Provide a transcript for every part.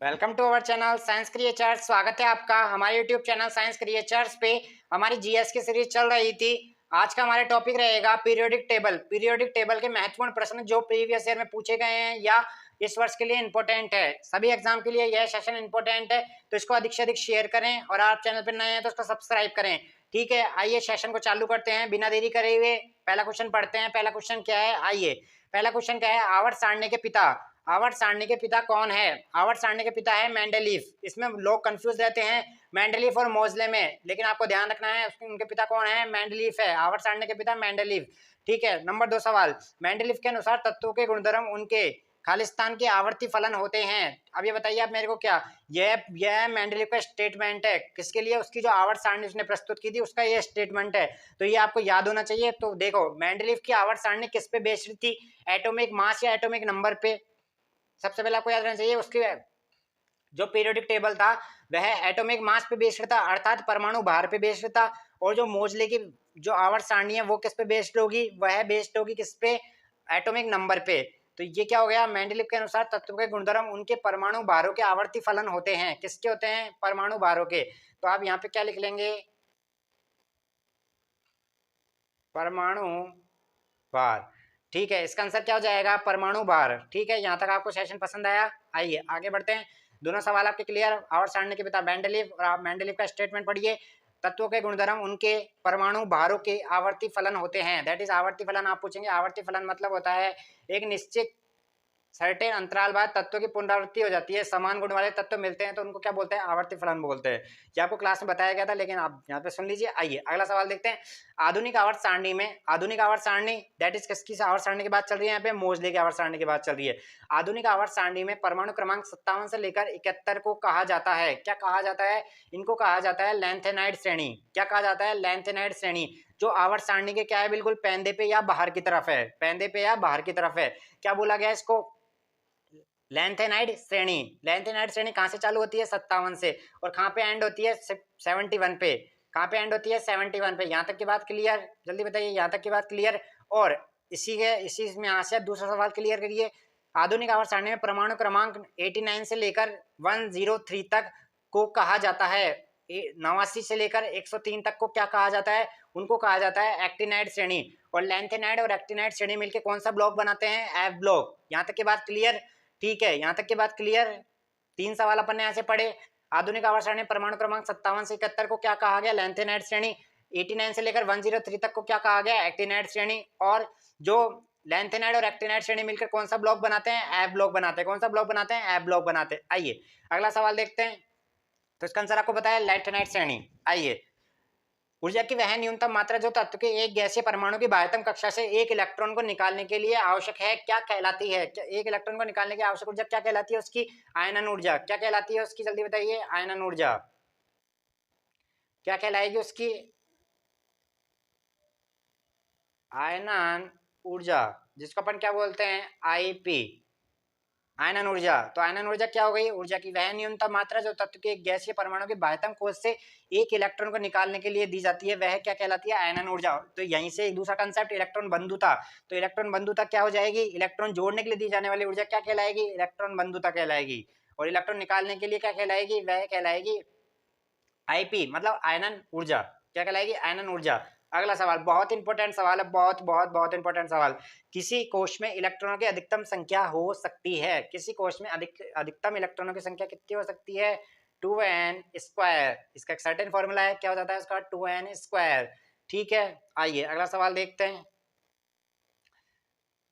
Welcome to our channel science creatures. स्वागत है आपका हमारे यूट्यूब चैनल साइंस क्रिएचर्स पे। हमारी जीएस की सीरीज चल रही थी। आज का हमारा टॉपिक रहेगा पीरियोडिक टेबल। पीरियोडिक टेबल के महत्वपूर्ण प्रश्न जो प्रीवियस ईयर में पूछे गए हैं या इस वर्ष के लिए इंपॉर्टेंट है। सभी एग्जाम के लिए यह सेशन इंपॉर्टेंट है, तो इसको अधिक से अधिक शेयर करें और आप चैनल पर नए हैं तो इसको सब्सक्राइब करें। ठीक है, आइए सेशन को चालू करते हैं बिना देरी करे हुए। पहला क्वेश्चन पढ़ते हैं। पहला क्वेश्चन क्या है, आइए। पहला क्वेश्चन क्या है, आवर्त सारणी के पिता। आवर्त सारणी के पिता कौन है? आवर्त सारणी के पिता है मेंडेलीफ। इसमें लोग कंफ्यूज रहते हैं मेंडेलीफ और मोजले में, लेकिन आपको ध्यान रखना है उनके पिता कौन है, मेंडेलीफ है। आवर्त सारणी के पिता मेंडेलीफ। ठीक है, नंबर 2 सवाल। मेंडेलीफ के अनुसार तत्वों के गुणधर्म उनके खालिस्तान के आवर्ती फलन होते हैं। अब ये बताइए आप मेरे को, क्या यह मेंडेलीफ का स्टेटमेंट है किसके लिए? उसकी जो आवर्त सारणी उसने प्रस्तुत की थी उसका ये स्टेटमेंट है, तो ये आपको याद होना चाहिए। तो देखो, मेंडेलीफ की आवर्त सारणी किस पे बेस्ड थी? एटॉमिक मास या एटॉमिक नंबर पे। सबसे पहले आपको याद रखना चाहिए उसकी जो पीरियोडिक टेबल था वह एटॉमिक मास पे बेस्ड था, अर्थात परमाणु भार पे बेस्ड था। और जो मोजले की जो आवर्त सारणी है वो किस पे बेस्ड होगी? वह बेस्ड होगी किस पे? एटॉमिक नंबर पे। तो ये क्या हो गया, मेंडेलीफ के अनुसार तत्वों के गुणधर्म उनके परमाणु भारों के आवर्ती फलन होते हैं। किसके होते हैं? परमाणु भारों के। तो आप यहाँ पे क्या लिख लेंगे, परमाणु भार। ठीक है, इसका आंसर क्या हो जाएगा? परमाणु भार। ठीक है, यहाँ तक आपको सेशन पसंद आया? आइए आगे बढ़ते हैं। दोनों सवाल आपके क्लियर? आवर्त सारणी के पिता मेंडेलीफ, और आप मेंडेलीफ का स्टेटमेंट पढ़िए। तत्वों के गुणधर्म उनके परमाणु भारों के आवर्ती फलन होते हैं। दैट इज आवर्ती फलन। आप पूछेंगे आवर्ती फलन मतलब होता है एक निश्चित सर्टेन अंतराल बाद तत्वों की पुनरावृत्ति हो जाती है, समान गुण वाले तत्व मिलते हैं तो उनको क्या बोलते हैं? आवर्ती फलन बोलते हैं। ये आपको क्लास में बताया गया था, लेकिन आप यहाँ पे सुन लीजिए। आइए अगला सवाल देखते हैं। आधुनिक आवर्त सारणी में, आधुनिक आवर्त सारणी दैट इज किसकी आवर्त सारणी की बात चल रही है? यहाँ पे मोजले की आवर्त सारणी की बात चल रही है। आधुनिक आवर्त सारणी में परमाणु क्रमांक 57 से लेकर 71 को कहा जाता है, क्या कहा जाता है? इनको कहा जाता है लैंथेनाइड श्रेणी। क्या कहा जाता है? लैंथेनाइड श्रेणी। जो आवर्त सारणी के क्या है, बिल्कुल पेंदे पे या बाहर की तरफ है, पेंदे पे या बाहर की तरफ है। क्या बोला गया इसको? लैंथेनाइड श्रेणी। लैंथेनाइड श्रेणी कहाँ से चालू होती है? 57 से। और कहाँ पे एंड होती है? 71 पे। कहाँ पे एंड होती है? 71 पे। यहाँ तक की बात क्लियर? जल्दी बताइए, यहाँ तक की बात क्लियर? और इसी में यहाँ से दूसरा सवाल क्लियर करिए। आधुनिक आवर्त सारणी में परमाणु क्रमांक 89 से लेकर 103 तक को कहा जाता है, 89 से लेकर 103 तक को क्या कहा जाता है? उनको कहा जाता है एक्टिनाइड श्रेणी। और लैंथेनाइड और एक्टिनाइड श्रेणी मिलकर कौन सा ब्लॉक बनाते हैं? F block. यहाँ तक की बात क्लियर? ठीक है, यहाँ तक की बात क्लियर? 3 सवाल अपन ने यहाँ से पढ़े। आधुनिक आवर्त सारणी परमाणु क्रमांक 57 से 71 को क्या कहा गया? लैंथेनाइड श्रेणी। 89 से लेकर 103 तक को क्या कहा गया? एक्टिनाइड श्रेणी। और जो लैंथेनाइड और एक्टिनाइड श्रेणी मिलकर कौन सा ब्लॉक बनाते हैं? एफ ब्लॉक बनाते हैं। कौन सा ब्लॉक बनाते हैं? एफ ब्लॉक बनाते हैं। आइए अगला सवाल देखते हैं। तो इसका आंसर आपको बताया लैंथेनाइड श्रेणी। आइए, ऊर्जा की वह न्यूनतम मात्रा जो तत्व के एक गैसीय परमाणु की बाह्यतम कक्षा से एक इलेक्ट्रॉन को निकालने के लिए आवश्यक है, क्या कहलाती है? एक इलेक्ट्रॉन को निकालने की आवश्यक ऊर्जा क्या कहलाती है? उसकी आयनन ऊर्जा। क्या कहलाती है उसकी? जल्दी बताइए। आयनन ऊर्जा क्या कहलाएगी उसकी? आयनन ऊर्जा, जिसको अपन क्या बोलते हैं? आईपी, आयनन ऊर्जा। तो आयनन ऊर्जा क्या हो गई? ऊर्जा की वह न्यूनतम मात्रा जो तत्व के एक गैसीय परमाणु के बाह्यतम कोश से एक इलेक्ट्रॉन को निकालने के लिए दी जाती है, वह क्या कहलाती है? आयनन ऊर्जा। तो यहीं से एक दूसरा कंसेप्ट इलेक्ट्रॉन बंधुता। तो इलेक्ट्रॉन बंधुता क्या हो जाएगी? इलेक्ट्रॉन जोड़ने के लिए दी जाने वाली ऊर्जा क्या कहलाएगी? इलेक्ट्रॉन बंधुता कहलाएगी। और इलेक्ट्रॉन निकालने के लिए क्या कहलाएगी? वह कहलाएगी आईपी, मतलब आयनन ऊर्जा। क्या कहलाएगी? आयनन ऊर्जा। अगला सवाल बहुत इंपॉर्टेंट सवाल है, बहुत बहुत बहुत इंपॉर्टेंट सवाल। किसी कोश में इलेक्ट्रॉनों की अधिकतम संख्या हो सकती है, किसी कोश में अधिकतम इलेक्ट्रॉनों की संख्या कितनी हो सकती है? 2n square. इसका एक सर्टेन फॉर्मूला है, क्या हो जाता है उसका? 2n square. ठीक है, आइए अगला सवाल देखते हैं।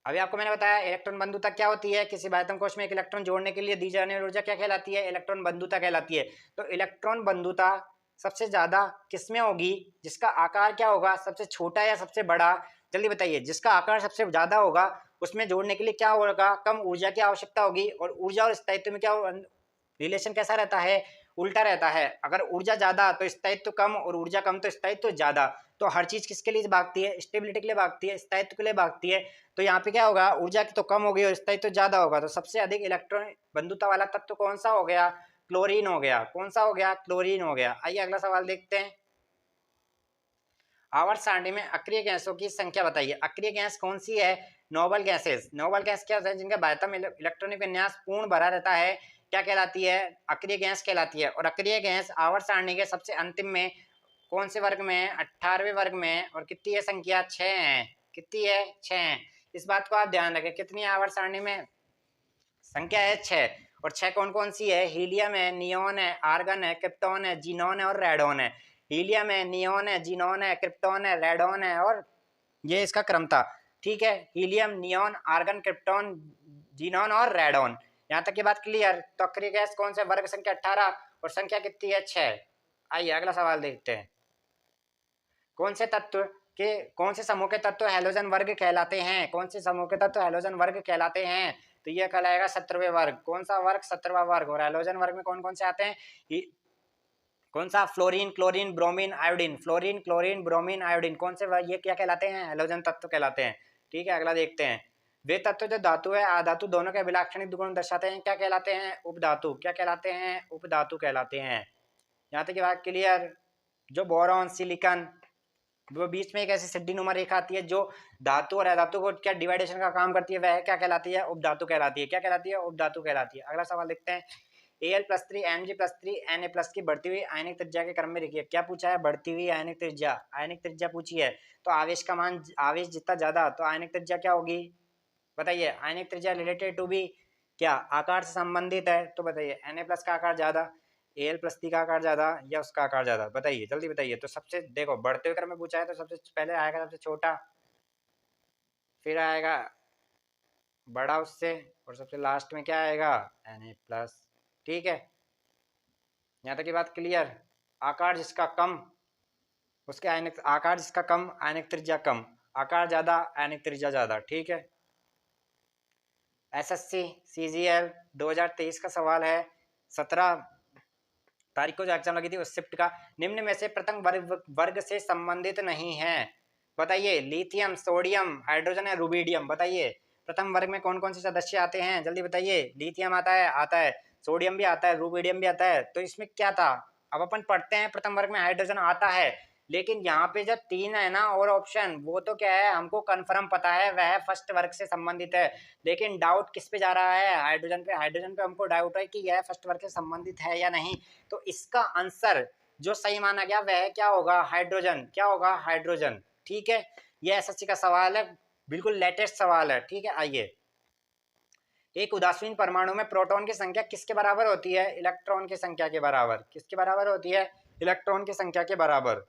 अभी आपको मैंने बताया इलेक्ट्रॉन बंधुता क्या होती है। किसी बाह्यतम कोश में एक इलेक्ट्रॉन जोड़ने के लिए दी जाने वाली ऊर्जा क्या कहलाती है? इलेक्ट्रॉन बंधुता कहलाती है। तो इलेक्ट्रॉन बंधुता सबसे ज्यादा किसमें होगी? जिसका आकार क्या होगा? सबसे छोटा या सबसे बड़ा? जल्दी बताइए। जिसका आकार सबसे ज्यादा होगा उसमें जोड़ने के लिए क्या होगा? कम ऊर्जा की आवश्यकता होगी। और ऊर्जा और स्थायित्व में क्या रिलेशन कैसा रहता है? उल्टा रहता है। अगर ऊर्जा ज्यादा तो स्थायित्व कम, और ऊर्जा कम तो स्थायित्व ज्यादा। तो हर चीज किसके लिए भागती है? स्टेबिलिटी के लिए भागती है, स्थायित्व के लिए भागती है। तो यहाँ पे क्या होगा? ऊर्जा की तो कम होगी और स्थायित्व ज्यादा होगा। तो सबसे अधिक इलेक्ट्रॉन बंधुता वाला तत्व कौन सा हो गया? क्लोरीन हो गया। कौन सा हो गया? क्लोरीन हो गया। आइए अगला सवाल देखते हैं। आवर्त सारणी में अक्रिय गैसों की संख्या बताइए। अक्रिय गैस कौन सी है? Noble gases. नोबल गैस क्या होता है? जिनका बाह्यतम इलेक्ट्रॉनिक विन्यास पूर्ण भरा रहता है क्या कहलाती है? अक्रिय गैस कहलाती है। और अक्रिय गैस आवर्त सारणी के सबसे अंतिम में कौन से वर्ग में है? 18वें वर्ग में। और कितनी है संख्या? 6 है। कितनी है? 6 है। इस बात को आप ध्यान रखें, कितनी आवर्त सारणी में संख्या है? 6। और 6 कौन कौन सी है? हीलियम है, नियोन है, आर्गन है, क्रिप्टॉन है, जीनोन है और रेडोन है। हीलियम है, नियोन है, जीनोन है, क्रिप्टॉन है, रेडोन है और ये इसका क्रम था। ठीक है, helium, neon, argon, krypton, xenon और रेडोन। यहाँ तक की बात क्लियर? तो अक्रिय गैस कौन से? वर्ग संख्या 18 और संख्या कितनी है? 6। आइए अगला सवाल देखते हैं। कौन से तत्व के कौन से समूह के तत्व हैलोजन वर्ग कहलाते हैं? कौन से समूह के तत्व हैलोजन वर्ग कहलाते हैं? तो यह कहलाएगा 17वें वर्ग। कौन सा वर्ग? 17वां वर्ग। और हैलोजन वर्ग में कौन कौन से आते हैं? कौन सा? Fluorine, chlorine, bromine, iodine. Fluorine, chlorine, bromine, iodine. कौन से ये क्या कहलाते हैं? हैलोजन तत्व कहलाते हैं। ठीक है, अगला देखते हैं। वे तत्व जो धातु है आधातु दोनों के अभिलाक्षणिक गुण दर्शाते हैं क्या कहलाते हैं? उपधातु। क्या कहलाते हैं? उपधातु कहलाते हैं। यहाँ तक की बात क्लियर? जो बोरॉन, सिलिकॉन, वो बीच में एक ऐसी सिड्डी नुमा रेखा आती है जो धातु और अधातु को क्या डिवाइडेशन का काम करती है, वह क्या कहलाती है? उपधातु कहलाती है। क्या कहलाती है? उपधातु कहलाती है। अगला सवाल देखते हैं। Al+3 Mg+3 Na+ की बढ़ती हुई आयनिक त्रिज्या के क्रम में लिखिए। क्या पूछा है? बढ़ती हुई आयनिक त्रिज्या। आयनिक त्रिज्या पूछी है, तो आवेश का मान, आवेश जितना ज्यादा तो आयनिक त्रिज्या क्या होगी? बताइए। आयनिक त्रिज्या रिलेटेड टू बी क्या? आकार से संबंधित है। तो बताइए Na+ का आकार ज्यादा, Al+3 का आकार ज्यादा या उसका आकार ज्यादा? बताइए, जल्दी बताइए। तो सबसे देखो, बढ़ते हुए क्रम में पूछा है तो सबसे पहले आएगा सबसे छोटा, फिर आएगा बड़ा उससे, और सबसे लास्ट में क्या आएगा? Na+। ठीक है, यहाँ तक की बात क्लियर? आकार जिसका कम उसके आयनिक, आकार जिसका कम आयनिक त्रिज्या कम, आकार ज्यादा आयनिक त्रिज्या ज्यादा। ठीक है। एसएससी सीजीएल 2023 का सवाल है, 17 तारीख को जो एग्जाम लगी थी उस शिफ्ट का। निम्न में से प्रथम वर्ग से संबंधित नहीं है। बताइए। लिथियम, सोडियम, हाइड्रोजन या रुबिडियम? बताइए प्रथम वर्ग में कौन कौन से सदस्य आते हैं? जल्दी बताइए। लिथियम आता है, आता है। सोडियम भी आता है, रुबिडियम भी आता है। तो इसमें क्या था? अब अपन पढ़ते हैं प्रथम वर्ग में हाइड्रोजन आता है, लेकिन यहाँ पे जब 3 है ना और ऑप्शन, वो तो क्या है, हमको कंफर्म पता है वह फर्स्ट वर्ग से संबंधित है। लेकिन डाउट किस पे जा रहा है? हाइड्रोजन पे। हाइड्रोजन पे हमको डाउट है कि यह फर्स्ट वर्ग से संबंधित है या नहीं। तो इसका आंसर जो सही माना गया वह क्या होगा? हाइड्रोजन। क्या होगा? हाइड्रोजन। ठीक है, यह एसएससी का सवाल है, बिल्कुल लेटेस्ट सवाल है। ठीक है, आइए। एक उदासीन परमाणु में प्रोटॉन की संख्या किसके बराबर होती है? इलेक्ट्रॉन की संख्या के बराबर। किसके बराबर होती है? इलेक्ट्रॉन की संख्या के बराबर।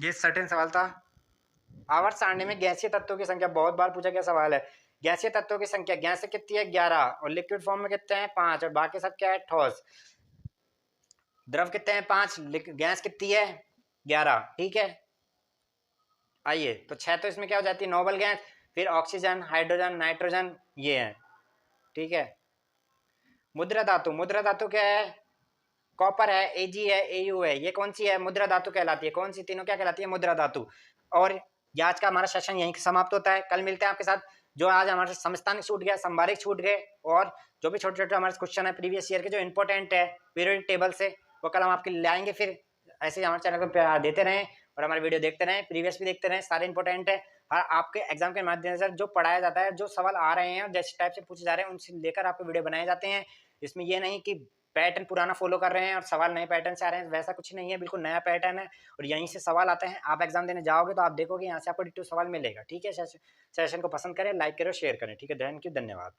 ये सर्टेन सवाल था। आवर्त सारणी में गैसीय तत्वों की संख्या बहुत बार पूछा गया सवाल है। गैसीय तत्वों की संख्या, गैस कितनी है? 11। और लिक्विड फॉर्म में कितने हैं? 5। और बाकी सब क्या है? ठोस। द्रव कितने हैं? 5। गैस कितनी है? 11। ठीक है, आइए। तो 6 तो इसमें क्या हो जाती है? Noble gas. फिर ऑक्सीजन, हाइड्रोजन, नाइट्रोजन, ये है। ठीक है। मुद्रा धातु। मुद्रा धातु क्या है? कॉपर है, एजी है, एयू है। ये कौन सी है? मुद्रा धातु कहलाती है। कौन सी? तीनों क्या कहलाती है? मुद्रा धातु। और आज का हमारा सेशन यहीं समाप्त होता है। कल मिलते हैं आपके साथ। जो आज हमारे समस्थानिक छूट गया, संभारिक छूट गए, और जो भी छोटे छोटे हमारे क्वेश्चन है प्रीवियस ईयर के जो इंपॉर्टेंट है पीरियडिक टेबल से, वो कल हम आपके लिए लाएंगे। फिर ऐसे ही हमारे चैनल को प्यार देते रहें और हमारे वीडियो देखते रहें, प्रीवियस भी देखते रहें, सारे इंपॉर्टेंट है। हर आपके एग्जाम के माध्यम से जो पढ़ाया जाता है, जो सवाल आ रहे हैं और जैसे टाइप से पूछे जा रहे हैं, उनसे लेकर आपको वीडियो बनाए जाते हैं। इसमें ये नहीं कि पैटर्न पुराना फॉलो कर रहे हैं और सवाल नए पैटर्न से आ रहे हैं, वैसा कुछ नहीं है। बिल्कुल नया पैटर्न है और यहीं से सवाल आते हैं। आप एग्जाम देने जाओगे तो आप देखोगे यहाँ से आपको डिट्टो सवाल मिलेगा। ठीक है, सेशन को पसंद करें, लाइक करें, शेयर करें। ठीक है, थैंक यू, धन्यवाद।